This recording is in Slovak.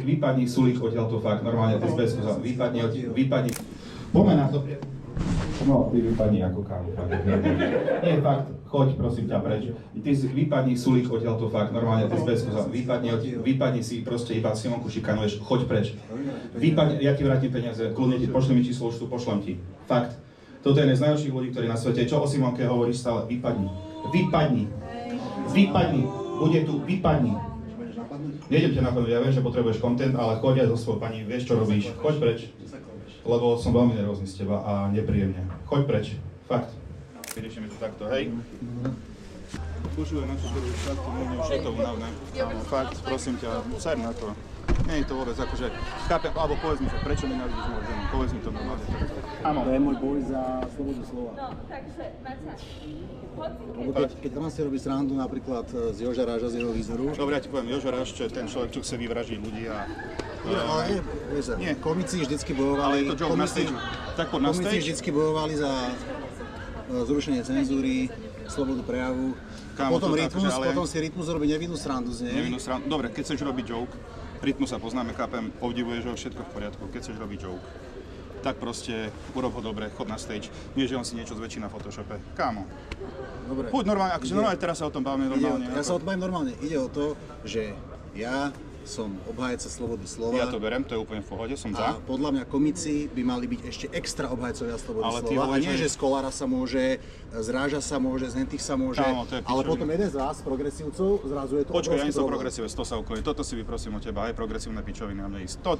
Vypadni Sulík odtiaľto fakt, normálne ty zbezku za... Vypadni. Poďme na to. No, ty vypadni ako kámo, fakt. Nie, fakt, choď prosím ťa preč. Ty vypadni Sulík odtiaľto fakt, normálne ty zbezku za... Vypadni si proste iba Simonku šikanuješ, choď preč. Vypadni, ja ti vrátim peniaze, kľudne ti, pošli mi číslo účtu, pošlem ti. Fakt. Toto je jeden z najhorších ľudí, ktorí na svete. Čo o Simonke hovoríš stále? Vypadni. Vypadni. Vypadni. Bude tu, vypadni. Nejdem ťa napadnúť, ja viem, že potrebuješ content, ale choď aj so svojou pani, vieš čo robíš, choď preč. Lebo som veľmi nervózny z teba a nepríjemne. Choď preč, fakt. Vyriešime to takto, hej? Pušujem na to druhú šatku, mňa už je to unavné. Fakt, prosím ťa, ser na to. Nie je to vôbec akože, chápem, alebo povedz mi, prečo nenávidíš moju ženu, povedz mi to normálne. Áno. To je môj boj za slobodu slova. No, takže, Maťa, Lebo keď tam si robí srandu napríklad z Joža Ráža z jeho výzoru. Dobre, ja ti poviem, Jožo Ráž, čo je ten človek, čo chce vyvražiť ľudí a... Ale nie, komici vždycky bojovali... Ale je to joke na stage, tak poď na stage. Komici vždycky bojovali za zrušenie cenzúry, slobodu prejavu. Kámo, potom rytmus, ale... potom si rytmus robí nevinnú srandu z nej. Nevinnú srandu. Dobre, keď chceš robiť joke, rytmus sa poznáme, chápem, obdivuješ ho, všetko v poriadku. Keď chceš robiť joke, tak proste urob ho dobre, chod na stage. Nie, že on si niečo zväčší na Photoshope. Kámo. Dobre. Poď normálne, akože normálne teraz sa o tom bavíme normálne. Ja sa o tom bavím normálne. Ide o to, že ja som obhajca slobody slova. Ja to berem, to je úplne v pohode, som za. A podľa mňa komici by mali byť ešte extra obhajcovia slobody slova. A nie, že z Kolára sa môže, z Ráža sa môže, z Hentých sa môže. Kámo, ale potom jeden z vás, progresívcov, zrazu je to Počkaj, ja nie som problém. progresívec, to sa okolí. Toto si vyprosím od teba, aj progresívne pičoviny na mne ísť. To...